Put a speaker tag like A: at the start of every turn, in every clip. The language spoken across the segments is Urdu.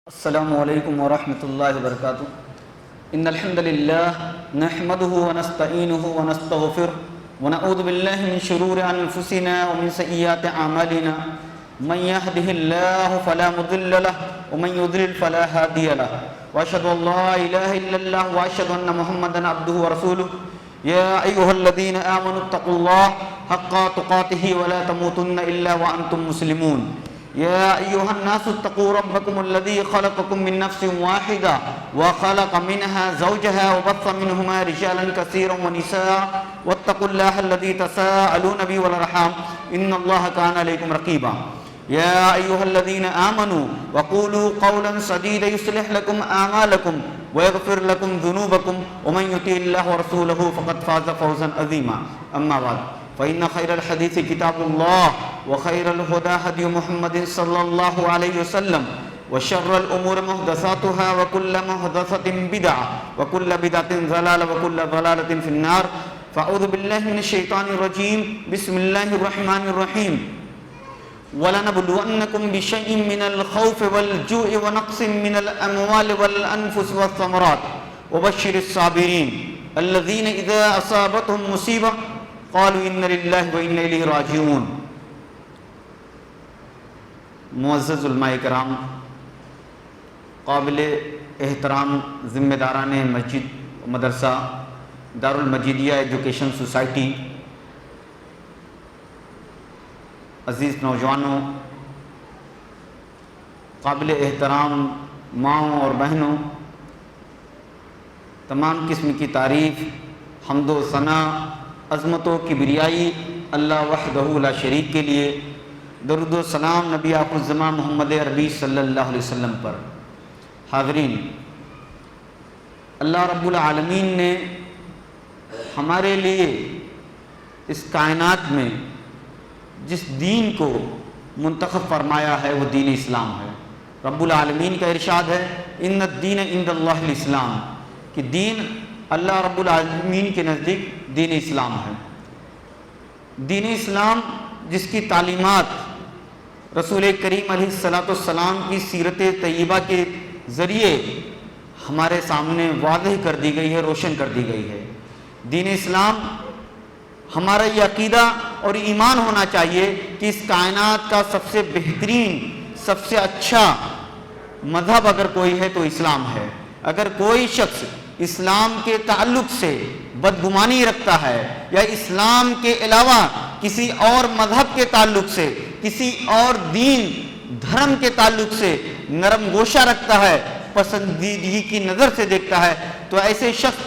A: السلام علیکم ورحمۃ اللہ وبرکاتہ ان الحمد للہ نحمده ونستعینه ونستغفره ونعوذ باللہ من شرور انفسنا ومن سیئات اعمالنا من يهده الله فلا مضل له ومن يضلل فلا هادي له واشهد ان لا اله الا الله واشهد ان محمدا عبده ورسوله يا ايها الذين امنوا اتقوا الله حق تقاته ولا تموتن الا وانتم مسلمون يا أيها الناس اتقوا ربكم الذي خلقكم من نفس واحدة وخلق منها زوجها وبث منهما رجالا كثيرا ونساء واتقوا الله الذي تساءلون به والأرحام إن الله كان عليكم رقيبا يا أيها الذين آمنوا وقولوا قولا سديدا يصلح لكم أعمالكم ويغفر لكم ذنوبكم ومن يطع الله ورسوله فقد فاز فوزا عظيما أما بعد فإن خير الحديث كتاب الله وخير الهدى هدي محمد صلى الله عليه وسلم وشر الأمور محدثاتها وكل محدثة بدعة وكل بدعة ضلالة وكل ضلالة في النار فأعوذ بالله من الشيطان الرجيم بسم الله الرحمن الرحيم وَلَنَبْلُوَنَّكُمْ بِشَيْءٍ مِّنَ الْخَوْفِ وَالْجُوعِ وَنَقْصٍ مِّنَ الْأَمْوَالِ وَالْأَنفُسِ وَالثَّمَرَاتِ وَبَشِّرِ الصَّابِرِينَ الَّذِينَ إِذَا أَصَابَتْهُمْ مُصِيبَةٌ قالوا ان للہ و انا الیہ راجعون۔ معزز علماء کرام، قابل احترام ذمہ داران مسجد و مدرسہ دارالمجیدیہ ایجوکیشن سوسائٹی، عزیز نوجوانوں، قابل احترام ماؤں اور بہنوں، تمام قسم کی تعریف، حمد و ثنا، عظمت و کبریائی اللہ وحدہ لا شریک کے لیے، درود و سلام نبی آخر الزمان محمد عربی صلی اللہ علیہ وسلم پر۔ حاضرین، اللہ رب العالمین نے ہمارے لیے اس کائنات میں جس دین کو منتخب فرمایا ہے وہ دین اسلام ہے۔ رب العالمین کا ارشاد ہے ان الدین عند اللہ الاسلام، کہ دین اللہ رب العالمین کے نزدیک دین اسلام ہے۔ دین اسلام جس کی تعلیمات رسول کریم علیہ السلام کی سیرت طیبہ کے ذریعے ہمارے سامنے واضح کر دی گئی ہے، روشن کر دی گئی ہے۔ دین اسلام ہمارا یہ عقیدہ اور ایمان ہونا چاہیے کہ اس کائنات کا سب سے بہترین، سب سے اچھا مذہب اگر کوئی ہے تو اسلام ہے۔ اگر کوئی شخص اسلام کے تعلق سے بدگمانی رکھتا ہے یا اسلام کے علاوہ کسی اور مذہب کے تعلق سے، کسی اور دین دھرم کے تعلق سے نرم گوشہ رکھتا ہے، پسندیدگی کی نظر سے دیکھتا ہے، تو ایسے شخص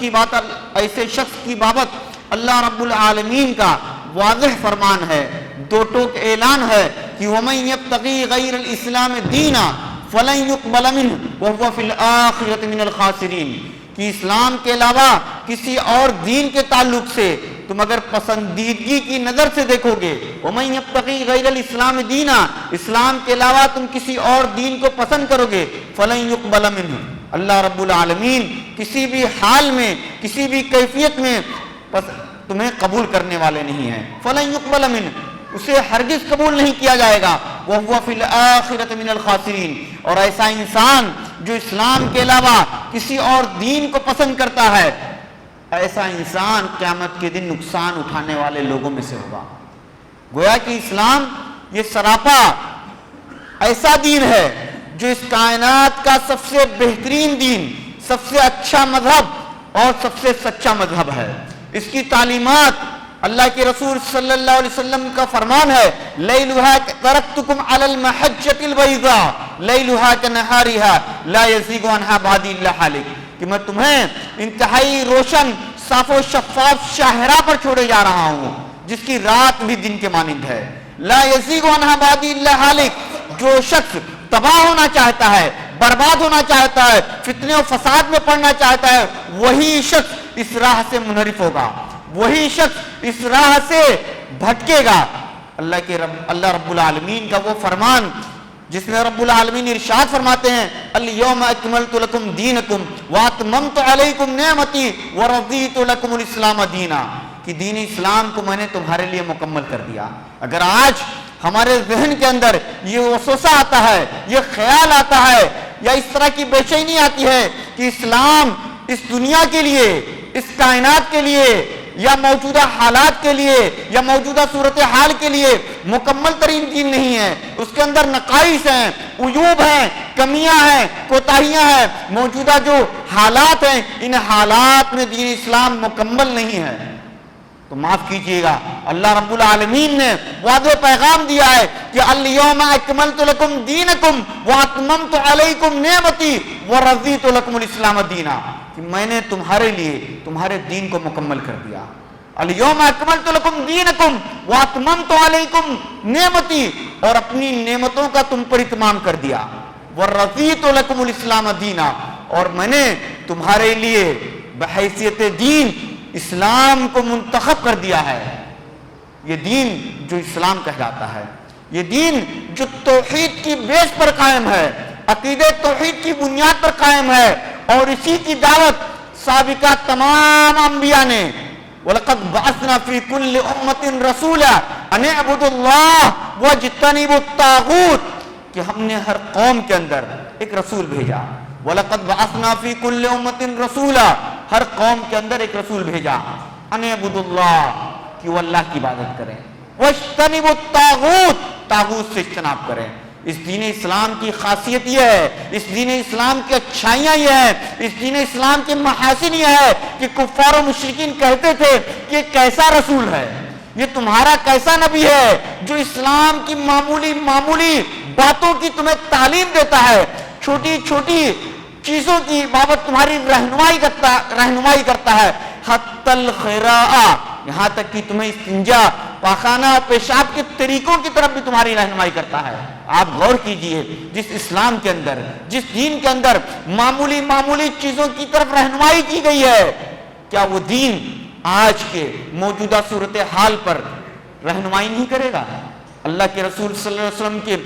A: کی بابت اللہ رب العالمین کا واضح فرمان ہے، دو ٹوک اعلان ہے کہ وَمَن يَبْتَغِي غَيْرَ الْإِسْلَامِ دِينًا فَلَن يُقْبَلَ مِنْهُ وَهُوَ فِي الْآخِرَةِ مِنَ الْخَاسِرِينَ، کہ اسلام کے علاوہ کسی اور دین کے تعلق سے تم اگر پسندیدگی کی نظر سے دیکھو گے، وَمَن يَبْتَغِي غَيْرَ الْإِسْلَامِ دِينًا، اسلام کے علاوہ تم کسی اور دین کو پسند کرو گے، فَلَن يُقْبَلَ مِنْهُ، اللہ رب العالمین کسی بھی حال میں، کسی بھی کیفیت میں تمہیں قبول کرنے والے نہیں ہیں۔ فَلَن يُقْبَلَ مِنْهُ، اسے ہرگز قبول نہیں کیا جائے گا۔ وَهُوَ فِي الْآخِرَةِ مِنَ الْخَاسِرِينَ، اور ایسا انسان جو اسلام کے علاوہ کسی اور دین کو پسند کرتا ہے، ایسا انسان قیامت کے دن نقصان اٹھانے والے لوگوں میں سے ہوگا۔ گویا کہ اسلام یہ سراپا ایسا دین ہے جو اس کائنات کا سب سے بہترین دین، سب سے اچھا مذہب اور سب سے سچا مذہب ہے۔ اس کی تعلیمات، اللہ کے رسول صلی اللہ علیہ وسلم کا فرمان ہے لیلھا ترکتکم علی المحجۃ البیضاء لیلھا کنہارھا لا یزیغ عنھا بعدی الا ھالک، کہ میں تمہیں انتہائی روشن، صاف و شفاف شاہراہ پر چھوڑے جا رہا ہوں جس کی رات بھی دن کے مانند ہے۔ لا یزیغ عنھا بعدی الا ھالک، جو شخص تباہ ہونا چاہتا ہے، برباد ہونا چاہتا ہے، فتنے و فساد میں پڑنا چاہتا ہے، وہی شخص اس راہ سے منحرف ہوگا، وہی شخص اس راہ سے بھٹکے گا۔ اللہ رب العالمین کا وہ فرمان جس میں رب العالمین ارشاد فرماتے ہیں الیوم اکملت لکم دینکم واتممت علیکم نعمتی ورضیت لکم الاسلام دینا، کہ دین اسلام کو میں نے تمہارے لیے مکمل کر دیا۔ اگر آج ہمارے ذہن کے اندر یہ وسوسہ آتا ہے، یہ خیال آتا ہے یا اس طرح کی بے چینی آتی ہے کہ اسلام اس دنیا کے لیے، اس کائنات کے لیے، یا موجودہ حالات کے لیے، یا موجودہ صورتحال کے لیے مکمل ترین دین نہیں ہے، اس کے اندر نقائص ہیں، عیوب ہیں، کمیاں ہیں، کوتاہیاں ہیں، موجودہ جو حالات ہیں ان حالات میں دین اسلام مکمل نہیں ہے، تو معاف کیجئے گا، اللہ رب العالمین نے واضح پیغام دیا ہے کہ الیوم اکملت لکم دینکم واتممت علیکم نعمتی ورضیت لکم الاسلام دینا، کہ میں نے تمہارے لیے تمہارے دین کو مکمل کر دیا. الیوم اکملت لکم دینکم واتممت علیکم نعمتی، اور اپنی نعمتوں کا تم پر اتمام کر دیا. ورضیت لکم الاسلام دینا، اور میں نے تمہارے لیے بحیثیت دین اسلام کو منتخب کر دیا ہے. یہ دین جو اسلام کہلاتا ہے، یہ دین جو توحید کی بیس پر قائم ہے، عقیدہ توحید کی بنیاد پر قائم ہے، اور اسی کی دعوت سابقہ تمام انبیاء نے وَلَقَدْ بَعَثْنَا فِي كُلِّ أُمَّةٍ رَسُولًا أَنِ اعْبُدُوا اللَّهَ وَاجْتَنِبُوا الطَّاغُوتَ، کہ ہم نے ہر قوم کے اندر ایک رسول بھیجا. وَلَقَدْ بَعَثْنَا فِي كُلِّ أُمَّةٍ رَسُولًا، ہر قوم کے اندر ایک رسول بھیجا. أَنِ اعْبُدُوا اللَّهَ، کہ وہ اللہ کی عبادت کریں. وَاجْتَنِبُوا الطَّاغُوتَ، طاغوت سے اجتناب کریں. اس دین اسلام کی خاصیت یہ ہے، اس دین اسلام کی اچھائیاں یہ ہیں، اس دین اسلام کے محاسن یہ ہے کہ کفار و مشرکین کہتے تھے کہ یہ کیسا رسول ہے، یہ تمہارا کیسا نبی ہے جو اسلام کی معمولی باتوں کی تمہیں تعلیم دیتا ہے، چھوٹی چھوٹی چیزوں کی بابت تمہاری رہنمائی کرتا ہے. حتی الخراء، یہاں تک کہ تمہیں استنجا، پاخانہ، پیشاب کے طریقوں کی طرف بھی تمہاری رہنمائی کرتا ہے. آپ غور کیجئے، جس اسلام کے اندر، جس دین کے اندر معمولی چیزوں کی طرف رہنمائی کی گئی ہے، کیا وہ دین آج کے موجودہ صورتحال پر رہنمائی نہیں کرے گا؟ اللہ کے رسول صلی اللہ علیہ وسلم کے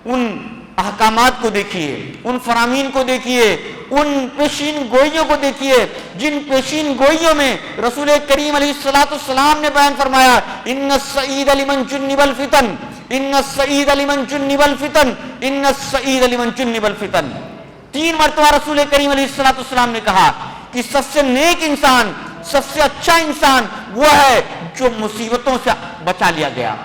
A: ان احکامات کو دیکھیے، ان فرامین کو دیکھیے، ان پیشین گوئیوں کو دیکھیے جن پیشین گوئیوں میں رسول کریم علیہ السلام نے بیان فرمایا ان السعید لمن جنب الفتن، ان السعید لمن جنب الفتن، ان السعید لمن جنب الفتن. 3 مرتبہ رسول کریم علیہ السلام نے کہا کہ سب سے نیک انسان، سب سے اچھا انسان وہ ہے جو مصیبتوں سے بچا لیا گیا،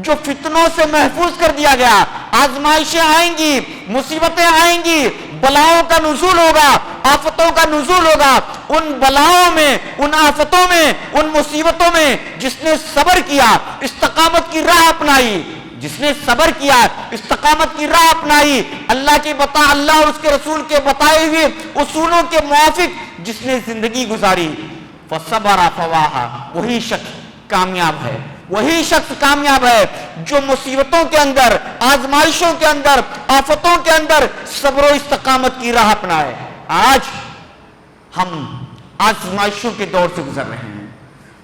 A: جو فتنوں سے محفوظ کر دیا گیا. آزمائشیں آئیں گی، مصیبتیں آئیں گی، بلاؤں کا نزول ہوگا، آفتوں کا نزول ہوگا. ان بلاؤں میں، ان آفتوں میں، ان مصیبتوں میں جس نے صبر کیا، استقامت کی راہ اپنائی، جس نے صبر کیا، استقامت کی راہ اپنائی، اللہ اور اس کے رسول کے بتائے ہوئے اصولوں کے موافق جس نے زندگی گزاری، فصبر فواہا، وہی شخص کامیاب ہے. وہی شخص کامیاب ہے جو مصیبتوں کے اندر، آزمائشوں کے اندر، آفتوں کے اندر صبر و استقامت کی راہ اپنائے. آج ہم آزمائشوں کے دور سے گزر رہے ہیں،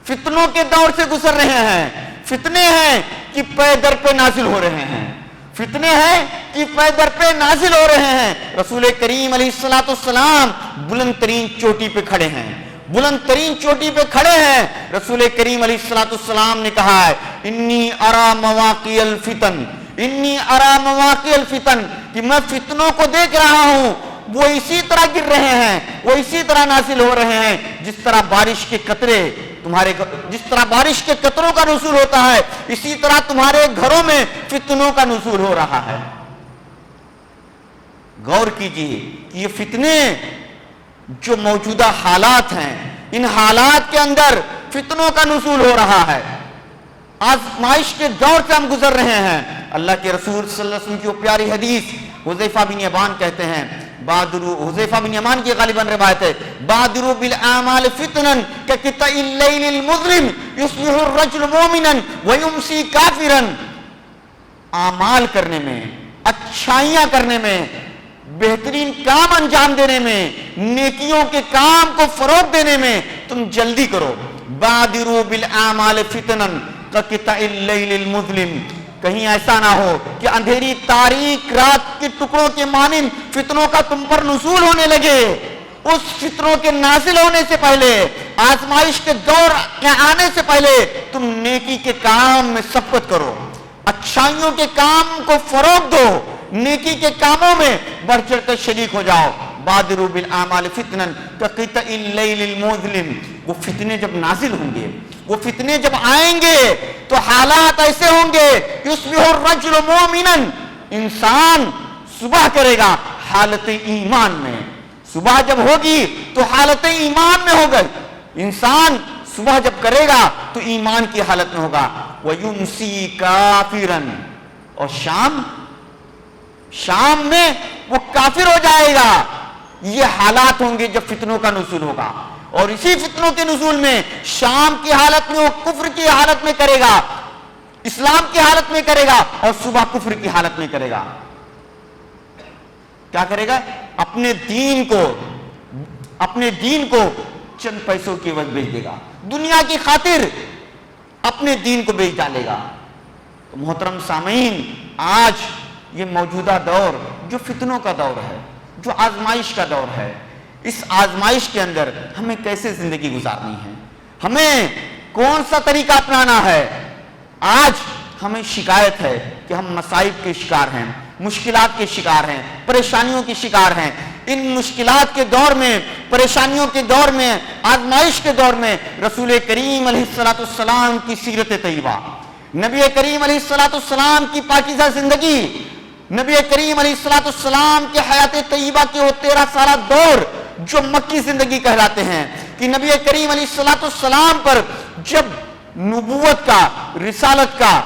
A: فتنوں کے دور سے گزر رہے ہیں. فتنے ہیں کہ پے در پہ نازل ہو رہے ہیں، فتنے ہیں کہ پے در پہ نازل ہو رہے ہیں. رسول کریم علیہ السلام بلند ترین چوٹی پہ کھڑے ہیں، بلند ترین چوٹی پہ کھڑے ہیں. رسول کریم علیہ السلام نے کہا ہے انی ارا مواقع الفتن، انی ارا مواقع الفتن، کہ میں فتنوں کو دیکھ رہا ہوں، وہ اسی طرح گر رہے ہیں، وہ اسی طرح نازل ہو رہے ہیں جس طرح بارش کے قطرے جس طرح بارش کے قطروں کا نزول ہوتا ہے، اسی طرح تمہارے گھروں میں فتنوں کا نزول ہو رہا ہے. غور کیجئے کہ یہ فتنے جو موجودہ حالات ہیں، ان حالات کے اندر فتنوں کا نزول ہو رہا ہے. آزمائش کے دور سے ہم گزر رہے ہیں. اللہ کے رسول صلی اللہ علیہ وسلم کی وہ پیاری حدیث حذیفہ بن یمان کہتے ہیں، حذیفہ بن یمان کی غالباً روایت ہے، بادروا بالاعمال فتنا كقطع الليل المظلم يصبح الرجل مؤمنا ويمسي كافرا. اعمال کرنے میں، اچھائیاں کرنے میں، بہترین کام انجام دینے میں، نیکیوں کے کام کو فروغ دینے میں تم جلدی کرو. بادروا بالاعمال فتنا كقطع الليل المظلم، کہیں ایسا نہ ہو کہ اندھیری تاریک رات کے ٹکڑوں کے مانند فتنوں کا تم پر نزول ہونے لگے. اس فتنوں کے نازل ہونے سے پہلے، آزمائش کے دور کے آنے سے پہلے تم نیکی کے کام میں سبقت کرو، اچھائیوں کے کام کو فروغ دو، نیکی کے کاموں میں بڑھ چڑھ کر شریک ہو جاؤ. بادروا بالاعمال فتنا كقطع الليل المظلم. وہ فتنے جب نازل ہوں گے، وہ فتنے جب آئیں گے تو حالات ایسے ہوں گے یصبح الرجل مؤمنا. انسان صبح کرے گا حالت ایمان میں. صبح جب ہوگی تو حالت ایمان میں ہوگا. انسان صبح جب کرے گا تو ایمان کی حالت میں ہوگا. وَيُمْسِي كَافِرًا. اور شام میں وہ کافر ہو جائے گا. یہ حالات ہوں گے جب فتنوں کا نزول ہوگا. اور اسی فتنوں کے نزول میں شام کی حالت میں وہ کفر کی حالت میں کرے گا، اسلام کی حالت میں کرے گا، اور صبح کفر کی حالت میں کرے گا. کیا کرے گا؟ اپنے دین کو چند پیسوں کی عوض بیچ دے گا. دنیا کی خاطر اپنے دین کو بیچ ڈالے گا. تو محترم سامعین، آج یہ موجودہ دور جو فتنوں کا دور ہے، جو آزمائش کا دور ہے، اس آزمائش کے اندر ہمیں کیسے زندگی گزارنی ہے، ہمیں کون سا طریقہ اپنانا ہے. آج ہمیں شکایت ہے کہ ہم مصائب کے شکار ہیں، مشکلات کے شکار ہیں، پریشانیوں کے شکار ہیں. ان مشکلات کے دور میں، پریشانیوں کے دور میں، آزمائش کے دور میں رسول کریم علیہ السلام کی سیرت طیبہ، نبی کریم علیہ السلام کی پاکیزہ زندگی، نبی کریم علیہ السلام کے حیات طیبہ کے وہ 13 سالہ دور جو مکی زندگی کہلاتے ہیں، کہ نبی کریم علیہ السلام پر جب نبوت کا، رسالت کا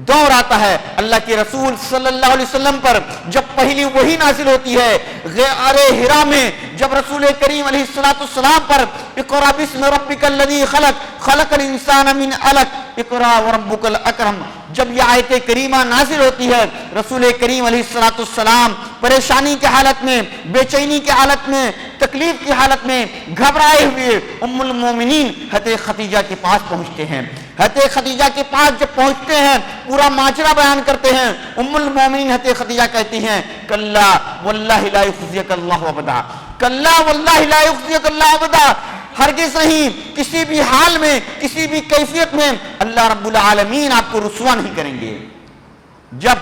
A: دور آتا ہے، اللہ کے رسول صلی اللہ علیہ وسلم پر جب پہلی وحی نازل ہوتی ہے غار حرا میں، جب رسول کریم علیہ السلام پر اقرأ باسم ربک الذی خلق خلق الانسان من علق اقرأ وربک الاکرم، جب یہ آیت کریمہ نازل ہوتی ہے، رسول کریم علیہ السلام پریشانی کی حالت میں، بے چینی کی حالت میں، تکلیف کی حالت میں گھبرائے ہوئے ام المومنین حضرت خدیجہ کے پاس پہنچتے ہیں. حضرت خدیجہ کے پاس جب پہنچتے ہیں پورا ماجرا بیان کرتے ہیں. ام المومنین حضرت خدیجہ کہتی ہیں کلا واللہ لا یخزیک اللہ ابدا، کلا واللہ لا یخزیک اللہ ابدا، ہرگز نہیں، کسی بھی حال میں، کسی بھی کیفیت میں اللہ رب العالمین آپ کو رسوا نہیں کریں گے. جب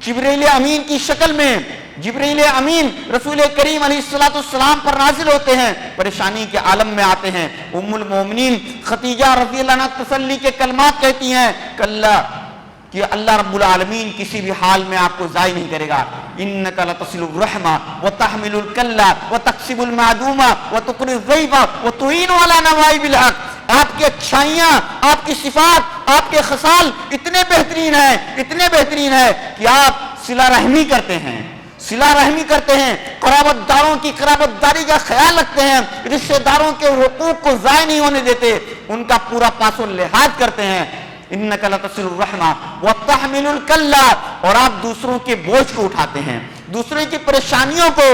A: جبرائیل امین کی شکل میں جبرائیل امین رسول کریم علیہ السلام پر نازل ہوتے ہیں، پریشانی کے عالم میں آتے ہیں، ام المومنین خدیجہ رضی اللہ عنہا تسلی کے کلمات کہتی ہیں کلا، کہ اللہ رب العالمین کسی بھی حال میں آپ کو ضائع نہیں کرے گا. انک لتصل الرحم وتحمل الکل وتکسب المعدوم وتقر الضیف وتعین علی نوائب الحق. آپ کی اچھائیاں، آپ کی صفات، آپ کے خصال اتنے بہترین ہیں کہ آپ صلہ رحمی کرتے ہیں، قرابت داروں کی قرابت داری کا خیال رکھتے ہیں، رشتہ داروں کے حقوق کو ضائع نہیں ہونے دیتے، ان کا پورا پاس و لحاظ کرتے ہیں. انک لتصل الرحم وتحمل الکل، اور آپ دوسروں کے بوجھ کو اٹھاتے ہیں، دوسرے کی پریشانیوں کو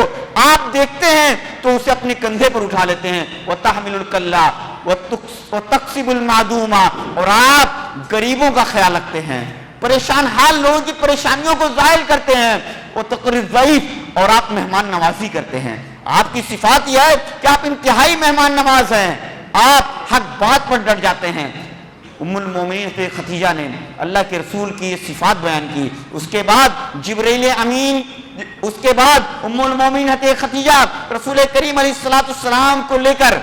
A: آپ دیکھتے ہیں تو اسے اپنے کندھے پر اٹھا لیتے ہیں. وتحمل الکل وتکسب المعدوم، اور آپ غریبوں کا خیال رکھتے ہیں، پریشان حال لوگوں کی پریشانیوں کو ظاہر کرتے ہیں. وتقر الضیف، اور آپ مہمان نوازی کرتے ہیں. آپ کی صفات یہ ہے کہ آپ انتہائی مہمان نواز ہیں، آپ حق بات پر ڈٹ جاتے ہیں. ام المومنین خدیجہ نے اللہ کے رسول کی یہ صفات بیان کی. اس کے بعد جبرائیل امین، اس کے بعد ام المومنین خدیجہ رسول کریم علیہ السلام کو لے کر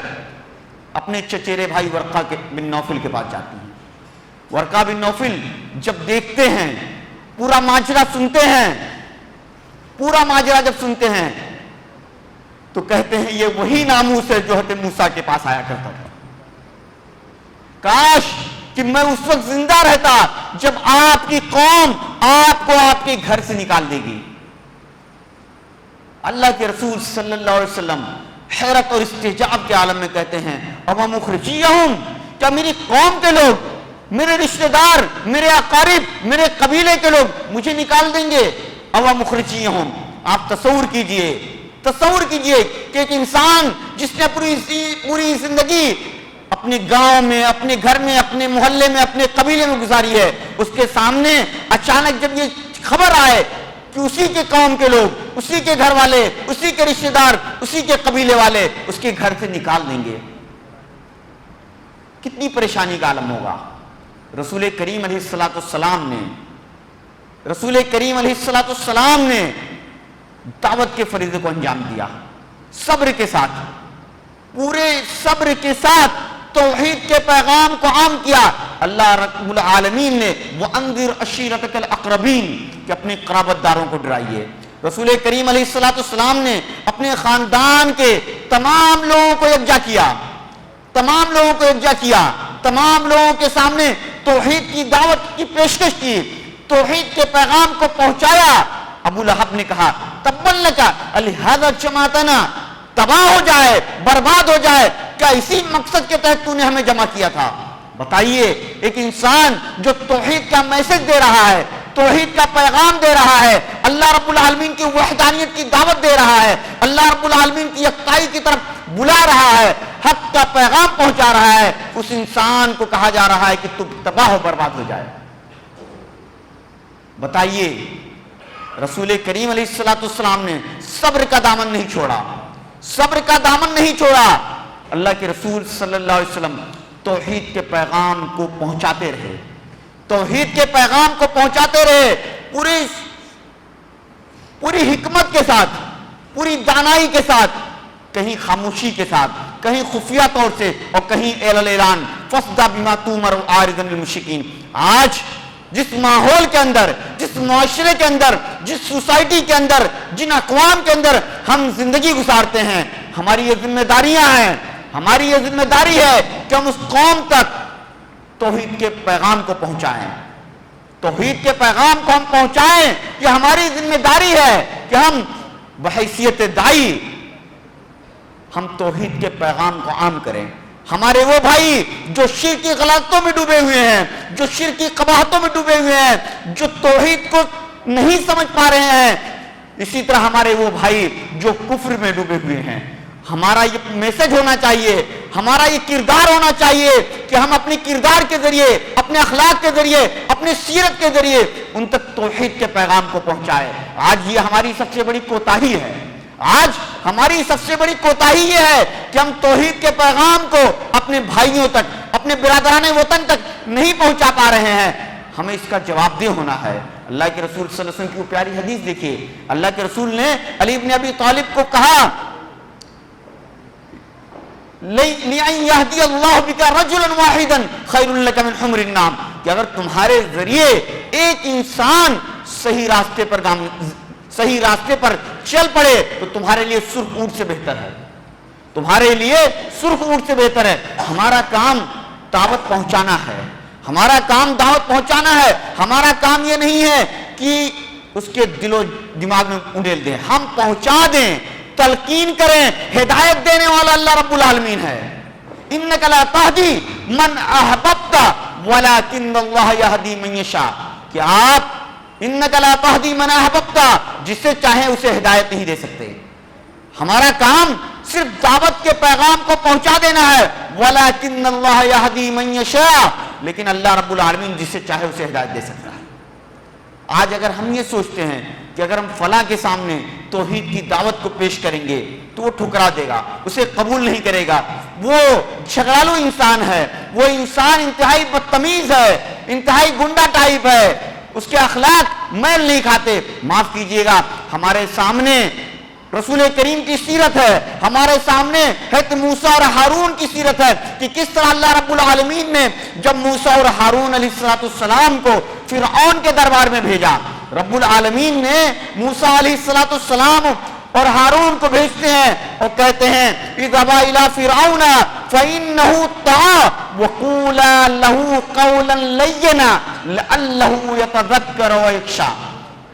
A: اپنے چچیرے بھائی ورقہ بن نوفل کے پاس جاتی ہیں. ورقہ بن نوفل جب دیکھتے ہیں، پورا ماجرا جب سنتے ہیں تو کہتے ہیں یہ وہی ناموس ہے جو حضرت موسیٰ کے پاس آیا کرتا تھا. کاش کہ میں اس وقت زندہ رہتا جب آپ کی قوم آپ کو آپ کے گھر سے نکال دے گی. اللہ کے رسول صلی اللہ علیہ وسلم حیرت اور استعجاب کے عالم میں کہتے ہیں اَوَ مُخْرِجِيَّهُمْ، کیا میری قوم کے لوگ، میرے رشتہ دار، میرے اقارب، میرے قبیلے کے لوگ مجھے نکال دیں گے؟ اَوَ مُخْرِجِيَّهُمْ. آپ تصور کیجئے کہ ایک انسان جس نے پوری زندگی اپنے گاؤں میں، اپنے گھر میں، اپنے محلے میں، اپنے قبیلے میں گزاری ہے، اس کے سامنے اچانک جب یہ خبر آئے کہ اسی کے قوم کے لوگ، اسی کے گھر والے، اسی کے رشتہ دار، اسی کے قبیلے والے اس کے گھر سے نکال دیں گے، کتنی پریشانی کا عالم ہوگا. رسول کریم علیہ السلام نے رسول کریم علیہ السلام نے دعوت کے فریضے کو انجام دیا، صبر کے ساتھ، پورے صبر کے ساتھ توحید کے پیغام کو عام کیا۔ اللہ رب العالمین نے وَأَنذِرْ عَشِيرَتَكَ الْأَقْرَبِينَ کہ اپنے قرابت داروں کو ڈرائیے۔ رسول کریم علیہ السلام نے اپنے خاندان کے تمام لوگوں کو یکجا کیا، تمام لوگوں کو یکجا کیا، تمام لوگوں کے سامنے توحید کی دعوت کی پیشکش کی، توحید کے پیغام کو پہنچایا۔ ابو لہب نے کہا تبا لک لہذا جمعتنا، تباہ ہو جائے، برباد ہو جائے، کیا اسی مقصد کے تحت تو نے ہمیں جمع کیا تھا؟ بتائیے، ایک انسان جو توحید کا میسج دے رہا ہے، توحید کا پیغام دے رہا ہے، اللہ رب العالمین کی وحدانیت کی دعوت دے رہا ہے، اللہ رب العالمین کی یکتائی کی طرف بلا رہا ہے، حق کا پیغام پہنچا رہا ہے، اس انسان کو کہا جا رہا ہے کہ تم تباہ و برباد ہو جائے۔ بتائیے، رسول کریم علیہ السلام نے صبر کا دامن نہیں چھوڑا، صبر کا دامن نہیں چھوڑا۔ اللہ کے رسول صلی اللہ علیہ وسلم توحید کے پیغام کو پہنچاتے رہے، توحید کے پیغام کو پہنچاتے رہے، پوری حکمت کے ساتھ، پوری دانائی کے ساتھ، کہیں خاموشی کے ساتھ، کہیں خفیہ طور سے، اور کہیں اعلان فَاصْدَعْ بِمَا تُؤْمَرُ وَأَعْرِضْ عَنِ الْمُشْرِكِينَ۔ آج جس ماحول کے اندر، جس معاشرے کے اندر، جس سوسائٹی کے اندر، جن اقوام کے اندر ہم زندگی گزارتے ہیں، ہماری یہ ذمہ داریاں ہیں، ہماری یہ ذمہ داری ہے کہ ہم اس قوم تک توحید کے پیغام کو پہنچائیں، توحید کے پیغام کو ہم پہنچائیں۔ یہ ہماری ذمہ داری ہے کہ ہم بحیثیت دائی ہم توحید کے پیغام کو عام کریں۔ ہمارے وہ بھائی جو شرک کی غلطوں میں ڈوبے ہوئے ہیں، جو شرک کی قباحتوں میں ڈوبے ہوئے ہیں، جو توحید کو نہیں سمجھ پا رہے ہیں، اسی طرح ہمارے وہ بھائی جو کفر میں ڈوبے ہوئے ہیں، ہمارا یہ میسج ہونا چاہیے، ہمارا یہ کردار ہونا چاہیے کہ ہم اپنے کردار کے ذریعے، اپنے اخلاق کے ذریعے، اپنے سیرت کے ذریعے ان تک توحید کے پیغام کو پہنچائے۔ آج یہ ہماری سب سے بڑی کوتاہی ہے، آج ہماری سب سے بڑی کوتاہی یہ ہے کہ ہم توحید کے پیغام کو اپنے بھائیوں تک، اپنے برادران وطن تک نہیں پہنچا پا رہے ہیں۔ ہمیں اس کا جواب دہ ہونا ہے۔ اللہ کے رسول صلی اللہ علیہ وسلم کی وہ پیاری حدیث دیکھیے، اللہ کے رسول نے علی بن ابی طالب کو کہا لِأَن يَهْدِيَ اللَّهُ بِكَ رَجُلًا وَاحِدًا خَيْرٌ لَكَ مِنْ حُمْرِ النَّعَمِ کہ اگر تمہارے ذریعے ایک انسان صحیح راستے پر چل پڑے تو تمہارے لیے سرخ اونٹ سے بہتر ہے، تمہارے لیے سرخ اونٹ سے بہتر ہے۔ ہمارا کام دعوت پہنچانا ہے، ہمارا کام دعوت پہنچانا ہے۔ ہمارا کام یہ نہیں ہے کہ اس کے دل و دماغ میں انڈیل دیں، ہم پہنچا دیں، تلقین کریں۔ ہدایت دینے والا اللہ رب العالمین ہے۔ انک لا تہدی من احببت ولکن اللہ یہدی من یشاء کہ آپ انک لا تہدی من احببت جسے چاہیں اسے ہدایت نہیں دے سکتے۔ ہمارا کام صرف دعوت کے پیغام کو پہنچا دینا ہے، ولکن اللہ یہدی من یشاء لیکن اللہ رب العالمین جسے چاہے اسے ہدایت دے سکتا ہے۔ آج اگر ہم یہ سوچتے ہیں کہ اگر ہم فلاں کے سامنے توحید کی دعوت کو پیش کریں گے تو وہ ٹھکرا دے گا، اسے قبول نہیں کرے گا، وہ جھگڑالو انسان ہے، وہ انسان انتہائی بدتمیز ہے، انتہائی گنڈا ٹائپ ہے، اس کے اخلاق میل نہیں کھاتے، معاف کیجئے گا، ہمارے سامنے رسول کریم کی سیرت ہے، ہمارے سامنے حضرت موسیٰ اور ہارون کی سیرت ہے کہ کس طرح اللہ رب العالمین نے جب موسیٰ اور ہارون علیہ السلام کو فرعون کے دربار میں بھیجا، رب العالمین نے موسیٰ علیہ السلام اور ہارون کو بھیجتے ہیں اور کہتے ہیں اذهبا الى فرعون فانه طغى وقولا له قولا لينا لعله يتذكر ويخشى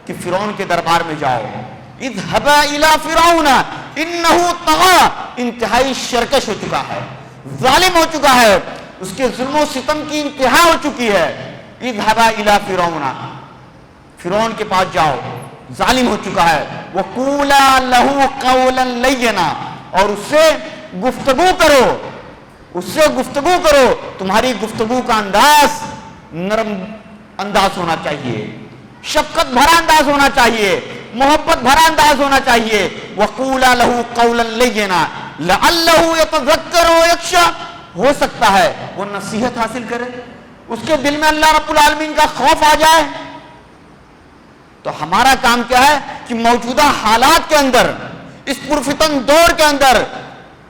A: کہ فرعون کے دربار میں جاؤ، اذهبا الى فرعون انه طغى انتہائی شرکش ہو چکا ہے، ظالم ہو چکا ہے، اس کے ظلم و ستم کی انتہا ہو چکی ہے۔ اذهبا الى فرعون فرعون کے پاس جاؤ، ظالم ہو چکا ہے، وَقُولَا لَهُ قَوْلًا لَيِّنًا اور اس سے گفتگو کرو، اس سے گفتگو کرو، تمہاری گفتگو کا انداز نرم انداز ہونا چاہیے، شفقت بھرا انداز ہونا چاہیے، محبت بھرا انداز ہونا چاہیے۔ وَقُولَا لَهُ قَوْلًا لَيِّنًا لَعَلَّهُ يَتَذَكَّرُ وَيَخْشَىٰ ہو سکتا ہے وہ نصیحت حاصل کرے، اس کے دل میں اللہ رب العالمین کا خوف آ جائے۔ تو ہمارا کام کیا ہے کہ موجودہ حالات کے اندر، اس پرفتن دور کے اندر،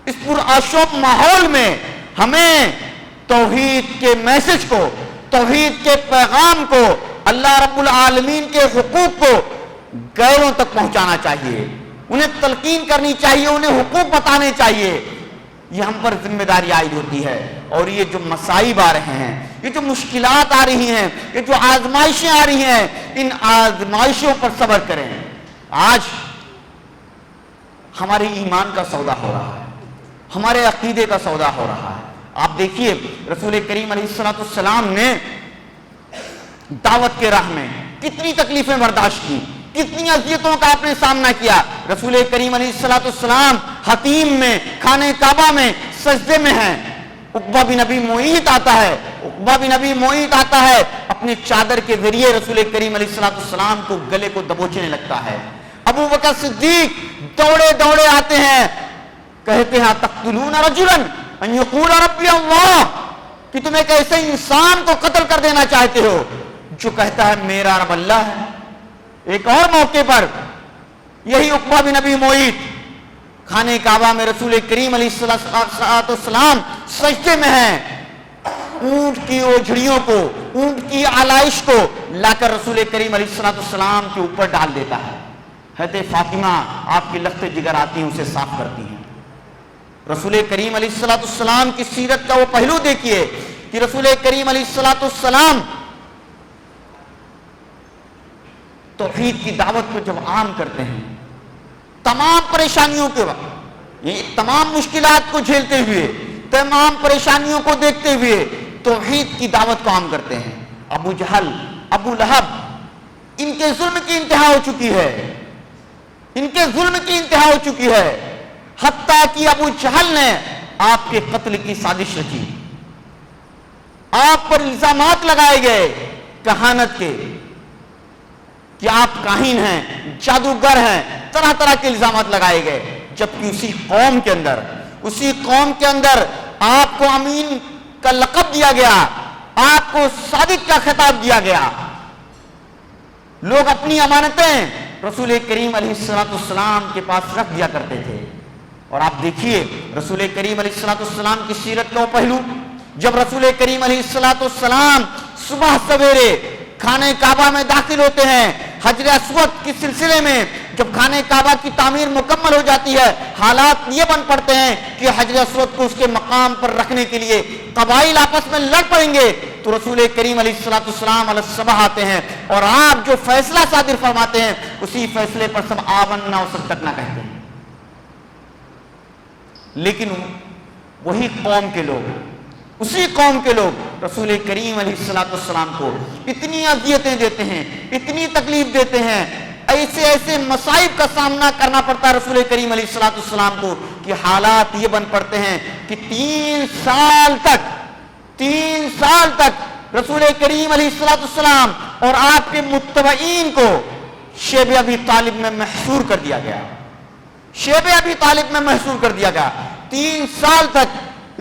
A: اس پرآشوب ماحول میں ہمیں توحید کے میسج کو، توحید کے پیغام کو، اللہ رب العالمین کے حقوق کو غیروں تک پہنچانا چاہیے، انہیں تلقین کرنی چاہیے، انہیں حقوق بتانے چاہیے. یہ ہم پر ذمہ داری عائد ہوتی ہے. اور یہ جو مصائب آ رہے ہیں، یہ جو مشکلات آ رہی ہیں، یہ جو آزمائشیں آ رہی ہیں، ان آزمائشوں پر صبر کریں. آج ہمارے ایمان کا سودا ہو رہا ہے، ہمارے عقیدے کا سودا ہو رہا ہے. آپ دیکھیے رسول کریم علیہ السلام نے دعوت کے راہ میں کتنی تکلیفیں برداشت کی، کتنی اذیتوں کا آپ نے سامنا کیا. رسول کریم علیہ السلام حتیم میں، خانہ کعبہ میں سجدے میں ہیں. عقبہ بن ابی معیط آتا ہے، عقبہ بن ابی معیط آتا ہے، اپنی چادر کے ذریعے رسول کریم علیہ السلام کو گلے کو دبوچنے لگتا ہے. ابو بکر صدیق دوڑے دوڑے آتے ہیں، کہتے ہیں تقتلون رجلا ان یقول ربی اللہ، کہ تم ایک ایسے انسان کو قتل کر دینا چاہتے ہو جو کہتا ہے میرا رب اللہ ہے. ایک اور موقع پر یہی عقبہ بن ابی معیط خانہ کعبہ میں رسول کریم علیہ السلام سجدے میں ہیں، اونٹ کی اوجھڑیوں کو، اونٹ کی آلائش کو لا کر رسول کریم علیہ السلام کے اوپر ڈال دیتا ہے. حضرت فاطمہ آپ کی لخت جگر آتی ہیں، اسے صاف کرتی ہیں. رسول کریم علیہ السلام کی سیرت کا وہ پہلو دیکھیے کہ رسول کریم علیہ السلام توحید کی دعوت کو جب عام کرتے ہیں، تمام پریشانیوں کے وقت، یہ تمام مشکلات کو جھیلتے ہوئے، تمام پریشانیوں کو دیکھتے ہوئے توحید کی دعوت کو عام کرتے ہیں. ابو جہل، ابو لہب، ان کے ظلم کی انتہا ہو چکی ہے، ان کے ظلم کی انتہا ہو چکی ہے. حتیٰ کہ ابو جہل نے آپ کے قتل کی سازش رچی، آپ پر الزامات لگائے گئے کہانت کے کہ آپ کاہن ہیں، جادوگر ہیں، طرح طرح کے الزامات لگائے گئے. جبکہ اسی قوم کے اندر آپ کو امین کا لقب دیا گیا، آپ کو صادق کا خطاب دیا گیا. لوگ اپنی امانتیں رسول کریم علیہ السلام کے پاس رکھ دیا کرتے تھے. اور آپ دیکھیے رسول کریم علیہ السلام کی سیرت کا وہ پہلو، جب رسول کریم علیہ السلام صبح سویرے خانہ کعبہ میں داخل ہوتے ہیں، حجر اسود کے سلسلے میں جب خانہ کعبہ کی تعمیر مکمل ہو جاتی ہے، حالات یہ بن پڑتے ہیں کہ حجر اسود کو اس کے مقام پر رکھنے کے لیے قبائل آپس میں لڑ پڑیں گے. تو رسول کریم علیہ السلام علیہ الصبح آتے ہیں اور آپ جو فیصلہ صادر فرماتے ہیں اسی فیصلے پر سب آمنا و صدقنا کہتے ہیں. لیکن وہی قوم کے لوگ، اسی قوم کے لوگ رسول کریم علیہ السلام کو اتنی اذیتیں دیتے ہیں، اتنی تکلیف دیتے ہیں، ایسے مصائب کا سامنا کرنا پڑتا ہے رسول کریم علیہ السلام کو کہ حالات یہ بن پڑتے ہیں کہ 3 سال تک رسول کریم علیہ السلام اور آپ کے متبعین کو شیب ابی طالب میں محصور کر دیا گیا. شیب ابی طالب میں محصور کر دیا گیا. 3 سال تک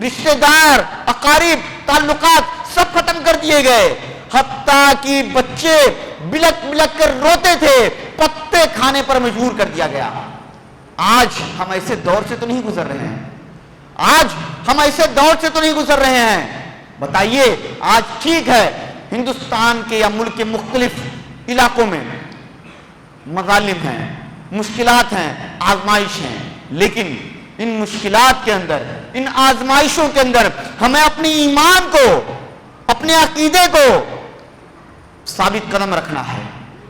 A: رشتہ دار، اقارب، تعلقات سب ختم کر دیے گئے. حتیٰ کہ بچے بلک بلک کر روتے تھے، پتے کھانے پر مجبور کر دیا گیا. آج ہم ایسے دور سے تو نہیں گزر رہے ہیں، آج ہم ایسے دور سے تو نہیں گزر رہے ہیں. بتائیے آج ٹھیک ہے ہندوستان کے یا ملک کے مختلف علاقوں میں مظالم ہیں، مشکلات ہیں، آزمائش ہیں، لیکن ان مشکلات کے اندر، ان آزمائشوں کے اندر ہمیں اپنی ایمان کو، اپنے عقیدے کو ثابت قدم رکھنا ہے،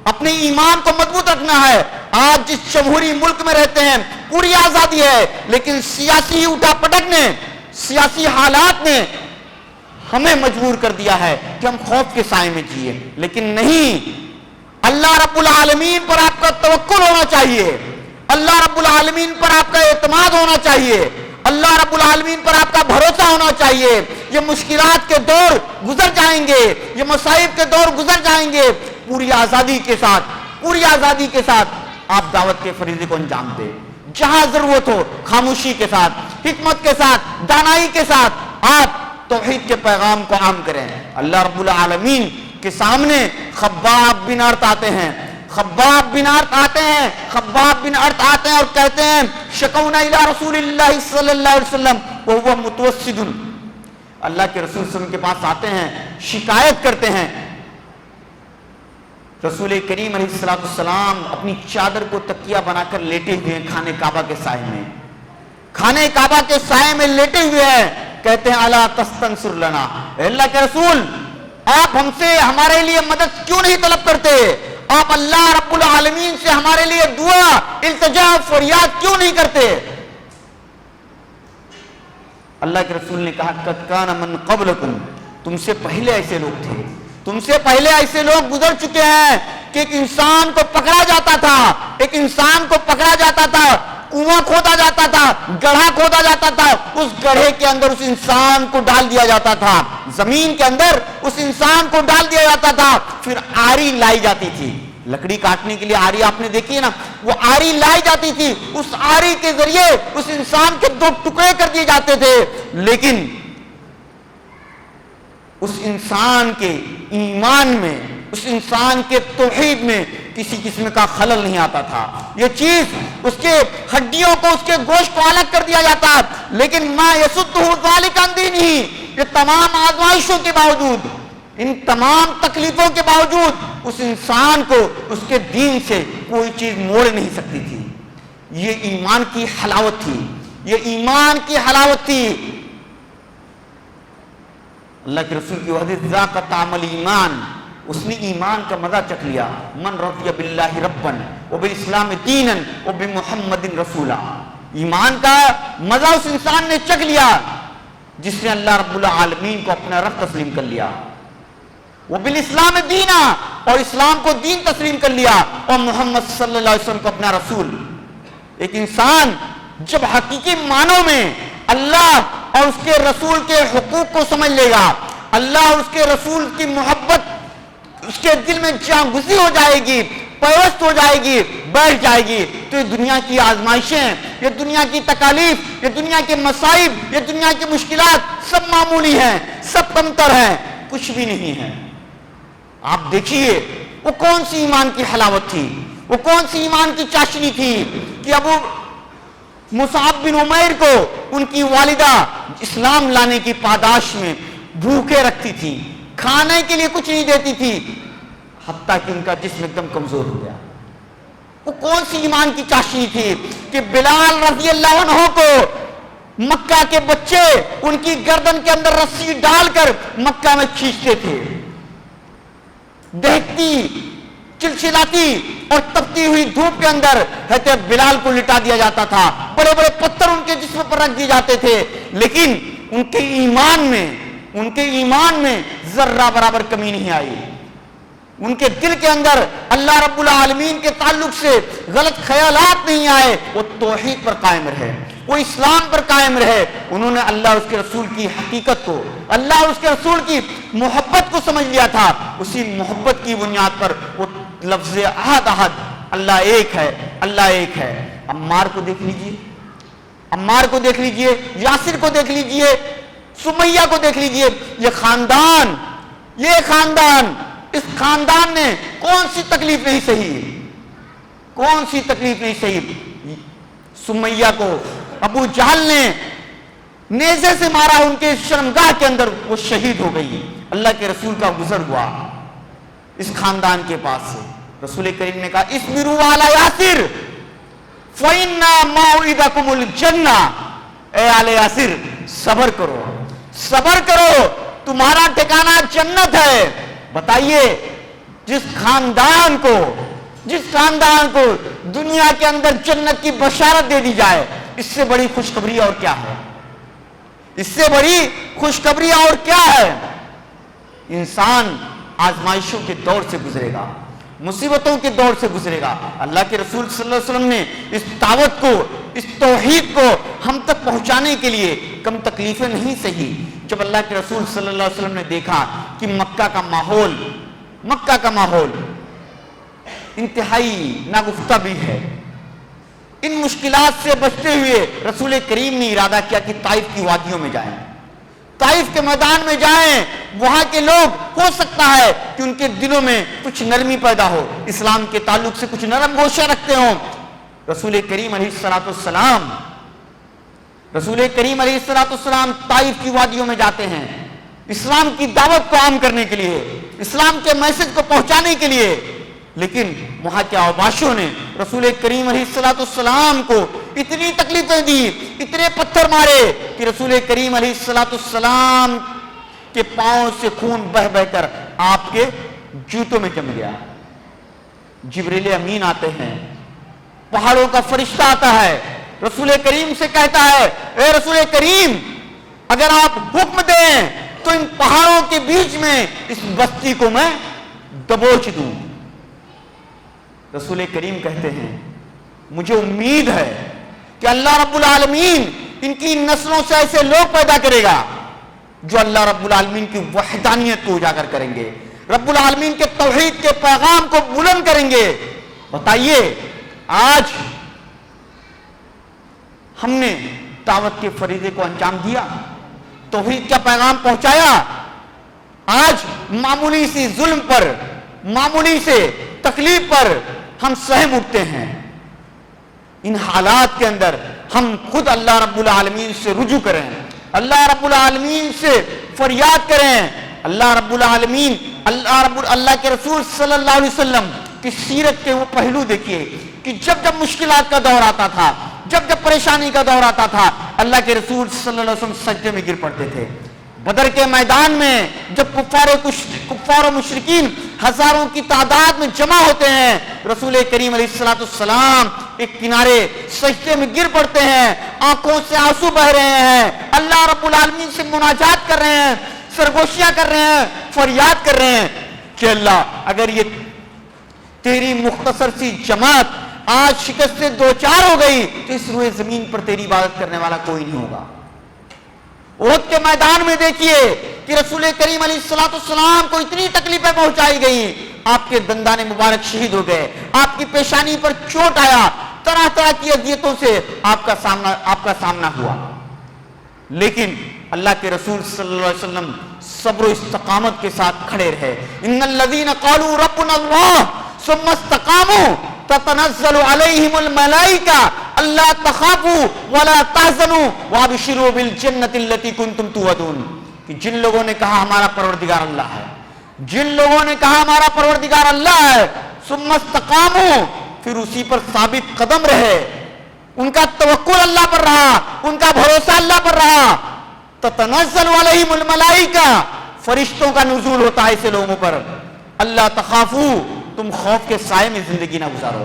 A: اپنے ایمان کو مضبوط رکھنا ہے. آج جس جمہوری ملک میں رہتے ہیں پوری آزادی ہے، لیکن سیاسی اٹھا پٹک نے، سیاسی حالات نے ہمیں مجبور کر دیا ہے کہ ہم خوف کے سائے میں جیے. لیکن نہیں، اللہ رب العالمین پر آپ کا توکل ہونا چاہیے، اللہ رب العالمین پر آپ کا اعتماد ہونا چاہیے، اللہ رب العالمین پر آپ کا بھروسہ ہونا چاہیے. یہ مشکلات کے دور گزر جائیں گے، یہ مصائب کے دور گزر جائیں گے. پوری آزادی کے ساتھ آپ دعوت کے فریضے کو انجام دیں. جہاں ضرورت ہو خاموشی کے ساتھ، حکمت کے ساتھ، دانائی کے ساتھ آپ توحید کے پیغام کو عام کریں. اللہ رب العالمین کے سامنے خباب بن ارت آتے ہیں. خباب بن ارت آتے ہیں، خباب بن ارت آتے ہیں اور کہتے ہیں شکونا الی رسول اللہ صلی اللہ علیہ وسلم وہو متوسد، اللہ کے رسول صلی اللہ علیہ وسلم کے پاس آتے ہیں، شکایت کرتے ہیں، رسول کریم علیہ السلام اپنی چادر کو تکیہ بنا کر لیٹے ہوئے ہیں خانہ کعبہ کے سائے میں، خانہ کعبہ کے سائے میں لیٹے ہوئے ہیں، کہتے ہیں الا تستنصر لنا، اے اللہ کے رسول آپ ہم سے ہمارے لیے مدد کیوں نہیں طلب کرتے، آپ اللہ رب العالمین سے ہمارے لیے دعا التجا فریاد کیوں نہیں کرتے؟ اللہ کے رسول نے کہا قد کان من قبلکم، تم سے پہلے ایسے لوگ تھے، تم سے پہلے ایسے لوگ گزر چکے ہیں کہ ایک انسان کو پکڑا جاتا تھا، ایک انسان کو پکڑا جاتا تھا، کنواں کھودا جاتا تھا، گڑھا کھودا جاتا تھا، اس گڑھے کے اندر اس انسان کو ڈال دیا جاتا تھا، زمین کے اندر اس انسان کو ڈال دیا جاتا تھا، پھر آری لائی جاتی تھی، لکڑی کاٹنے کے لیے آری آپ نے دیکھی ہے نا، وہ آری لائی جاتی تھی، اس آری کے ذریعے اس انسان کے دو ٹکڑے کر دیے جاتے تھے، لیکن اس انسان کے ایمان میں، اس انسان کے توحید میں کسی قسم کا خلل نہیں آتا تھا، یہ چیز اس کے ہڈیوں کو، اس کے گوشت کو الگ کر دیا جاتا، لیکن ما یسدہ ذالک عن دینہ، یہ تمام آزمائشوں کے باوجود، ان تمام تکلیفوں کے باوجود اس انسان کو اس کے دین سے کوئی چیز موڑ نہیں سکتی تھی، یہ ایمان کی حلاوت تھی، یہ ایمان کی حلاوت تھی۔ اللہ کے رسول کی حدیث ذاق طعم الایمان، اس نے ایمان کا مزہ چکھ لیا، من رضی باللہ ربا وبالاسلام دینا وبمحمد رسولا، ایمان کا مزہ اس انسان نے چکھ لیا جس نے اللہ رب العالمین کو اپنا رب تسلیم کر لیا، وبالاسلام دینا، اور اسلام کو دین تسلیم کر لیا، اور محمد صلی اللہ علیہ وسلم کو اپنا رسول۔ ایک انسان جب حقیقی معنوں میں اللہ اور اس کے رسول کے حقوق کو سمجھ لے گا، اللہ اور اس کے رسول کی محبت اس کے دل میں جاں گزی ہو جائے گی، پیوست ہو جائے گی، بیٹھ جائے گی، تو یہ دنیا کی آزمائشیں، یہ دنیا کی تکالیف، یہ دنیا کے مصائب، یہ دنیا کی مشکلات سب معمولی ہیں، سب کمتر ہیں، کچھ بھی نہیں ہے۔ آپ دیکھیے وہ کون سی ایمان کی حلاوت تھی، وہ کون سی ایمان کی چاشنی تھی کہ ابو مصعب بن عمیر کو ان کی والدہ اسلام لانے کی پاداش میں بھوکے رکھتی تھی، کھانے کے لیے کچھ نہیں دیتی تھی، حتیٰ کہ ان کا جسم ایک دم کمزور ہو گیا۔ وہ کون سی ایمان کی چاشنی تھی کہ بلال رضی اللہ عنہ کو مکہ کے بچے ان کی گردن کے اندر رسی ڈال کر مکہ میں کھینچتے تھے، دہتی چلچلاتی اور تپتی ہوئی دھوپ کے اندر حضرت بلال کو لٹا دیا جاتا تھا، بڑے بڑے پتھر ان کے جسم پر رکھ دیے جاتے تھے، لیکن ان کے ایمان میں ذرہ برابر کمی نہیں آئی، ان کے دل کے اندر اللہ رب العالمین کے تعلق سے غلط خیالات نہیں آئے، وہ توحید پر قائم رہے، وہ اسلام پر قائم رہے، انہوں نے اللہ اور اس کے رسول کی حقیقت کو، اللہ اور اس کے رسول کی محبت کو سمجھ لیا تھا، اسی محبت کی بنیاد پر وہ لفظ احد احد، اللہ ایک ہے، اللہ ایک ہے۔ عمار کو دیکھ لیجئے، عمار کو دیکھ لیجئے، یاسر کو دیکھ لیجئے، سمیہ کو دیکھ لیجئے، یہ خاندان، اس خاندان نے کون سی تکلیف نہیں سہی، کون سی تکلیف نہیں سہی۔ سمیہ کو ابو جہل نے نیزے سے مارا، ان کے شرمگاہ کے اندر وہ شہید ہو گئی، اللہ کے رسول کا گزر ہوا اس خاندان کے پاس سے۔ رسول کریم نے کہا اصبروا علی یاسر فإن موعدکم الجنہ، اے آل یاسر صبر کرو، صبر کرو، تمہارا ٹھکانہ جنت ہے۔ بتائیے جس خاندان کو دنیا کے اندر جنت کی بشارت دے دی جائے، اس سے بڑی خوشخبری اور کیا ہے، اس سے بڑی خوشخبری اور کیا ہے؟ انسان آزمائشوں کے دور سے گزرے گا، مصیبتوں کے دور سے گزرے گا۔ اللہ کے رسول صلی اللہ علیہ وسلم نے اس دعوت کو، اس توحید کو ہم تک پہنچانے کے لیے کم تکلیفیں نہیں سہی۔ جب اللہ کے رسول صلی اللہ علیہ وسلم نے دیکھا کہ مکہ کا ماحول انتہائی ناگفتہ بھی ہے، ان مشکلات سے بچتے ہوئے رسول کریم نے ارادہ کیا کہ طائف کی وادیوں میں جائیں، طائف کے میدان میں جائیں، وہاں کے لوگ ہو سکتا ہے کہ ان کے دلوں میں کچھ نرمی پیدا ہو، اسلام کے تعلق سے کچھ نرم گوشہ رکھتے ہوں۔ رسول کریم علیہ السلام طائف کی وادیوں میں جاتے ہیں اسلام کی دعوت کو عام کرنے کے لیے، اسلام کے میسج کو پہنچانے کے لیے، لیکن وہاں کے اوباشوں نے رسول کریم علیہ السلام کو اتنی تکلیفیں دی، اتنے پتھر مارے کہ رسول کریم علیہ السلام کے پاؤں سے خون بہ بہ کر آپ کے جوتوں میں جم گیا۔ جبریل امین آتے ہیں، پہاڑوں کا فرشتہ آتا ہے، رسول کریم سے کہتا ہے اے رسول کریم اگر آپ حکم دیں تو ان پہاڑوں کے بیچ میں اس بستی کو میں دبوچ دوں۔ رسول کریم کہتے ہیں مجھے امید ہے کہ اللہ رب العالمین ان کی نسلوں سے ایسے لوگ پیدا کرے گا جو اللہ رب العالمین کی وحدانیت کو اجاگر کریں گے، رب العالمین کے توحید کے پیغام کو بلند کریں گے۔ بتائیے آج ہم نے دعوت کے فریضے کو انجام دیا، توحید کا پیغام پہنچایا، آج معمولی سی ظلم پر، معمولی سے تکلیف پر ہم سہم اٹھتے ہیں۔ ان حالات کے اندر ہم خود اللہ رب العالمین سے رجوع کریں، اللہ رب العالمین سے فریاد کریں، اللہ رب العالمین اللہ کے رسول صلی اللہ علیہ وسلم کی سیرت کے وہ پہلو دیکھیے کہ جب جب مشکلات کا دور آتا تھا، جب جب پریشانی کا دور آتا تھا، اللہ کے رسول صلی اللہ علیہ وسلم سجدے میں گر پڑتے تھے۔ بدر کے میدان میں جب کفار و مشرکین ہزاروں کی تعداد میں جمع ہوتے ہیں، رسول کریم علیہ السلام ایک کنارے سجدے میں گر پڑتے ہیں، آنکھوں سے آنسو بہ رہے ہیں، اللہ رب العالمین سے مناجات کر رہے ہیں، سرگوشیاں کر رہے ہیں، فریاد کر رہے ہیں کہ اللہ اگر یہ تیری مختصر سی جماعت آج شکست سے دوچار ہو گئی تو اس روئے زمین پر تیری عبادت کرنے والا کوئی نہیں ہوگا۔ احد کے میدان میں دیکھیے کہ رسول کریم علیہ السلام کو اتنی تکلیفیں پہنچائی گئیں، آپ کے دندان مبارک شہید ہو گئے، آپ کی پیشانی پر چوٹ آیا، طرح طرح کی اذیتوں سے آپ کا سامنا ہوا، لیکن اللہ کے رسول صلی اللہ علیہ وسلم صبر و استقامت کے ساتھ کھڑے رہے۔ ان الذین قالوا ربنا اللہ ثم استقاموا تتنزل علیہم الملائکہ اللہ تخافوا ولا تحزنوا وابشروا بالجنۃ التي کنتم توعدون، کہ جن لوگوں نے کہا ہمارا پروردگار اللہ ہے، جن لوگوں نے کہا ہمارا پروردگار اللہ ہے، ثم استقاموا پھر اسی پر ثابت قدم رہے، ان کا توکل اللہ پر رہا، ان کا بھروسہ اللہ پر رہا، تتنزل علیہم الملائکہ فرشتوں کا نزول ہوتا ہے ایسے لوگوں پر، اللہ تخافوا تم خوف کے سائے میں زندگی نہ گزارو،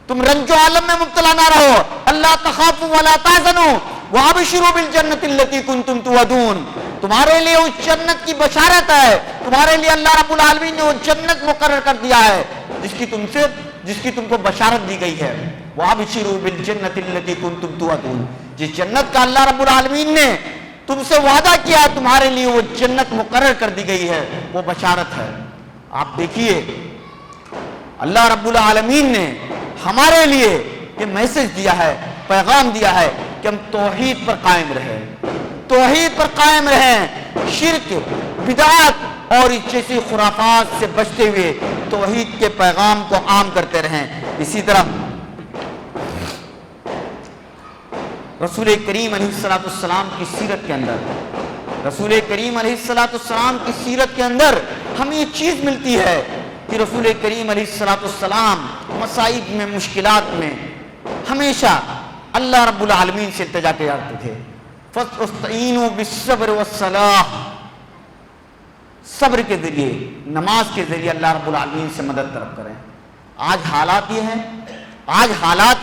A: تم رنج و عالم میں مبتلا نہ رہو، اللہ تخافوا ولا تحزنوا وابشروا بالجنۃ التي کنتم توعدون، تمہارے لیے اس جنت کی بشارت ہے، تمہارے لیے اللہ رب العالمین نے وہ جنت مقرر کر دیا ہے جس کی تم کو بشارت دی گئی ہے، وابشروا بالجنۃ التي کنتم توعدون، جس جنت کا اللہ رب العالمین نے تم سے وعدہ کیا تمہارے لیے وہ جنت مقرر کر دی گئی ہے، وہ بشارت ہے۔ آپ دیکھیے اللہ رب العالمین نے ہمارے لیے یہ میسج دیا ہے، پیغام دیا ہے کہ ہم توحید پر قائم رہیں، توحید پر قائم رہیں، شرک، بدعات اور اس جیسی خرافات سے بچتے ہوئے توحید کے پیغام کو عام کرتے رہیں۔ اسی طرح رسول کریم علیہ السلام کی سیرت کے اندر، رسول کریم علیہ السلام کی سیرت کے اندر ہمیں یہ چیز ملتی ہے کہ رسول کریم علیہ السلام مصائب میں، مشکلات میں ہمیشہ اللہ رب العالمین سے التجا کے کرتے تھے، فَاسْتَعِينُوا بِالصَّبْرِ وَالصَّلَاةِ، صبر کے ذریعے، نماز کے ذریعے اللہ رب العالمین سے مدد طلب کریں۔ آج حالات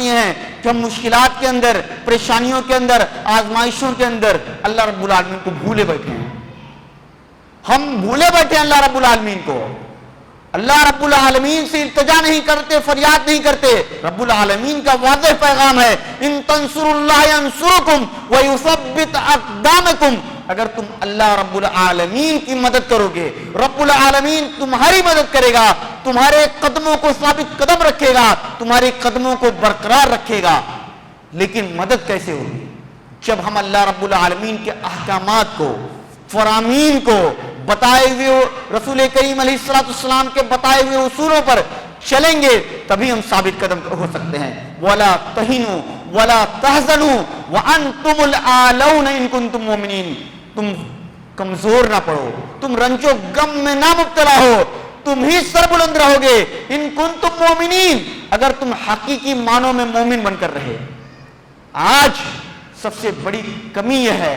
A: یہ ہیں کہ ہم مشکلات کے اندر، پریشانیوں کے اندر، آزمائشوں کے اندر اللہ رب العالمین کو بھولے بیٹھے ہیں، ہم بھولے بیٹھے ہیں اللہ رب العالمین کو، اللہ رب العالمین سے التجا نہیں کرتے، فریاد نہیں کرتے۔ رب العالمین کا واضح پیغام ہے ان تنصروا اللہ ینصرکم ویثبت اقدامکم، اگر تم اللہ رب العالمین کی مدد کرو گے، رب العالمین تمہاری مدد کرے گا، تمہارے قدموں کو ثابت قدم رکھے گا، تمہارے قدموں کو برقرار رکھے گا۔ لیکن مدد کیسے ہوگی؟ جب ہم اللہ رب العالمین کے احکامات کو فرامین کو بتائے ہوئے رسول کریم علیہ السلام کے بتائے ہوئے اصولوں پر چلیں گے تبھی ہم ثابت قدم ہو سکتے ہیں. وَلَا تَهِنُوا وَلَا تَحْزَنُوا وَأَنْتُمُ الْأَعْلَوْنَ إِن كُنتُم مُؤْمِنِينَ. تم کمزور نہ پڑو, تم رنج و غم میں نہ مبتلا ہو, تم ہی سربلند رہو گے. ان کنتم مومنین, اگر تم حقیقی معنوں میں مومن بن کر رہے. آج سب سے بڑی کمی یہ ہے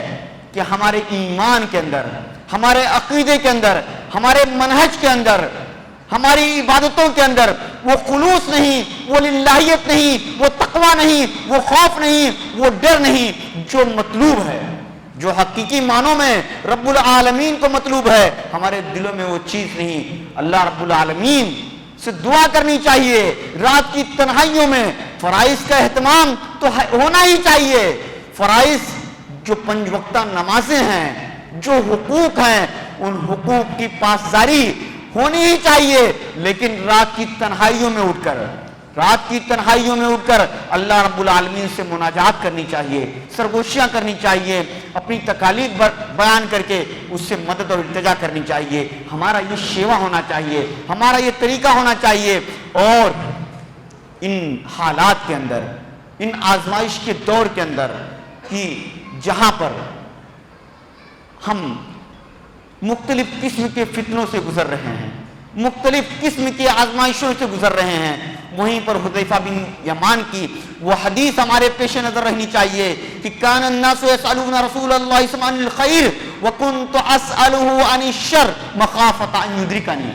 A: کہ ہمارے ایمان کے اندر, ہمارے عقیدے کے اندر, ہمارے منہج کے اندر, ہماری عبادتوں کے اندر وہ خلوص نہیں, وہ للہیت نہیں, وہ تقوی نہیں, وہ خوف نہیں, وہ ڈر نہیں جو مطلوب ہے, جو حقیقی معنوں میں رب العالمین کو مطلوب ہے. ہمارے دلوں میں وہ چیز نہیں. اللہ رب العالمین سے دعا کرنی چاہیے رات کی تنہائیوں میں. فرائض کا اہتمام تو ہونا ہی چاہیے. فرائض جو 5 وقتہ نمازیں ہیں, جو حقوق ہیں, ان حقوق کی پاسداری ہونی ہی چاہیے. لیکن رات کی تنہائیوں میں اٹھ کر اللہ رب العالمین سے مناجات کرنی چاہیے, سرگوشیاں کرنی چاہیے, اپنی تکالیف بیان کر کے اس سے مدد اور التجا کرنی چاہیے. ہمارا یہ شیوا ہونا چاہیے, ہمارا یہ طریقہ ہونا چاہیے. اور ان حالات کے اندر, ان آزمائش کے دور کے اندر کہ جہاں پر ہم مختلف قسم کے فتنوں سے گزر رہے ہیں, مختلف قسم کی آزمائشوں سے گزر رہے ہیں, وہیں پر حذیفہ بن یمان کی وہ حدیث ہمارے پیش نظر رہنی چاہیے کہ کان الناس یسألون رسول اللہ صلی اللہ علیہ وسلم عن الخیر وکنت اسألہ عن الشر مخافۃ ان یدرکنی.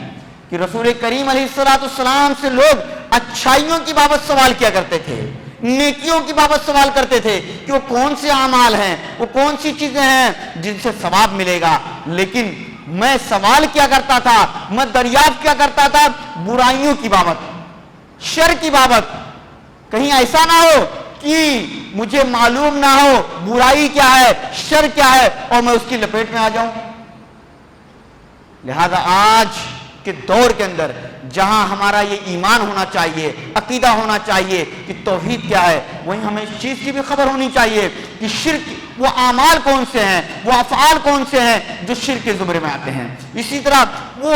A: کہ رسول کریم علیہ السلام سے لوگ اچھائیوں کی بابت سوال کیا کرتے تھے, نیکیوں کی بابت سوال کرتے تھے کہ وہ کون سے اعمال ہیں, وہ کون سی چیزیں ہیں جن سے ثواب ملے گا. لیکن میں سوال کیا کرتا تھا, میں دریافت کیا کرتا تھا برائیوں کی بابت, شر کی بابت. کہیں ایسا نہ ہو کہ مجھے معلوم نہ ہو برائی کیا ہے, شر کیا ہے, اور میں اس کی لپیٹ میں آ جاؤں. لہذا آج کے دور کے اندر جہاں ہمارا یہ ایمان ہونا چاہیے, عقیدہ ہونا چاہیے کہ توحید کیا ہے, وہیں ہمیں اس چیز کی بھی خبر ہونی چاہیے کہ شرک وہ اعمال کون سے ہیں, وہ افعال کون سے ہیں جو شرک کے زمرے میں آتے ہیں. اسی طرح وہ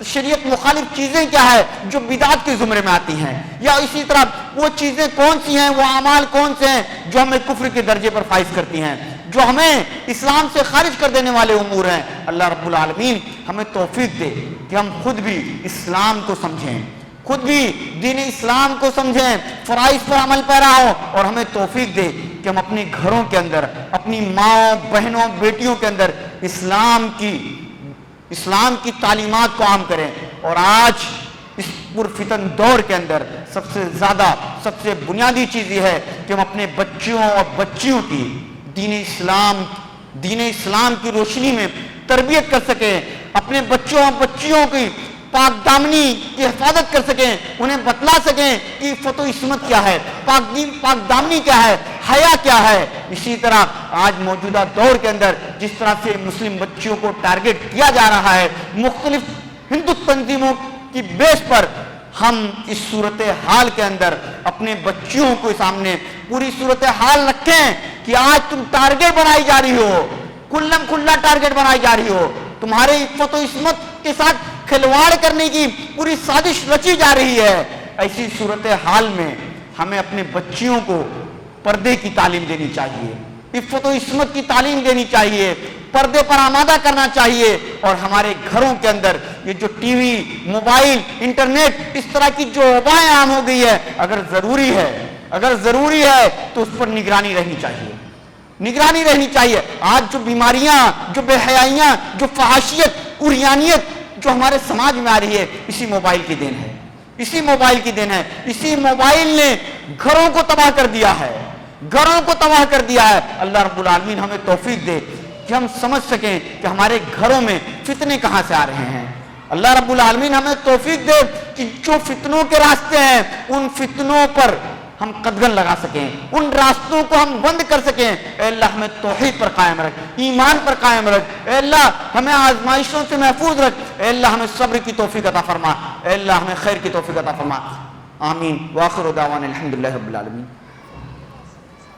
A: شریعت مخالف چیزیں کیا ہے جو بدعت کے زمرے میں آتی ہیں, یا اسی طرح وہ چیزیں کون سی ہیں, وہ اعمال کون سے ہیں جو ہمیں کفر کے درجے پر فائز کرتی ہیں, جو ہمیں اسلام سے خارج کر دینے والے امور ہیں. اللہ رب العالمین ہمیں توفیق دے کہ ہم خود بھی اسلام کو سمجھیں, خود بھی دین اسلام کو سمجھیں, فرائض پر عمل پیرا ہوں, اور ہمیں توفیق دے کہ ہم اپنے گھروں کے اندر, اپنی ماں بہنوں بیٹیوں کے اندر اسلام کی تعلیمات کو عام کریں. اور آج اس پرفتن دور کے اندر سب سے زیادہ, سب سے بنیادی چیز یہ ہے کہ ہم اپنے بچوں اور بچیوں کی دین اسلام کی روشنی میں تربیت کر سکیں, اپنے بچوں اور بچیوں کی پاک دامنی کی حفاظت کر سکیں, انہیں بتلا سکیں کہ عفت و عصمت کیا ہے, پاک دامنی کیا ہے, حیا کیا ہے. اسی طرح آج موجودہ دور کے اندر جس طرح سے مسلم بچیوں کو ٹارگٹ کیا جا رہا ہے مختلف ہندو تنظیموں کی بیس پر, ہم اس صورتحال کے اندر اپنے بچیوں کو سامنے پوری صورتحال رکھیں کہ آج تم ٹارگٹ بنائی جا رہی ہو, کلم کھلا ٹارگٹ بنائی جا رہی ہو, تمہارے عفت و عصمت کے ساتھ کھلواڑ کرنے کی پوری سازش رچی جا رہی ہے. ایسی صورتحال میں ہمیں اپنے بچیوں کو پردے کی تعلیم دینی چاہیے, عفت و عصمت کی تعلیم دینی چاہیے, پردے پر آمادہ کرنا چاہیے. اور ہمارے گھروں کے اندر یہ جو ٹی وی, موبائل, انٹرنیٹ, اس طرح کی جو وبائیں عام ہو گئی ہے, اگر ضروری ہے تو اس پر نگرانی رہنی چاہیے. آج جو بیماریاں, جو بے حیائیاں, جو فحاشیت, عریانیت جو ہمارے سماج میں آ رہی ہے, اسی موبائل کی دین ہے. اسی موبائل نے گھروں کو تباہ کر دیا ہے. اللہ رب العالمین ہمیں توفیق دے کہ ہم سمجھ سکیں کہ ہمارے گھروں میں فتنے کہاں سے آ رہے ہیں. اللہ رب العالمین ہمیں توفیق دے کہ جو فتنوں کے راستے ہیں ان فتنوں پر ہم قدغن لگا سکیں, ان راستوں کو ہم بند کر سکیں. اے اللہ ہمیں توحید پر قائم رکھ, ایمان پر قائم رکھ. اے اللہ ہمیں آزمائشوں سے محفوظ رکھ. اے اللہ ہمیں صبر کی توفیق عطا فرما. اے اللہ ہمیں خیر کی توفیق عطا فرما. آمین. وآخر دعوانا الحمدللہ رب العالمین.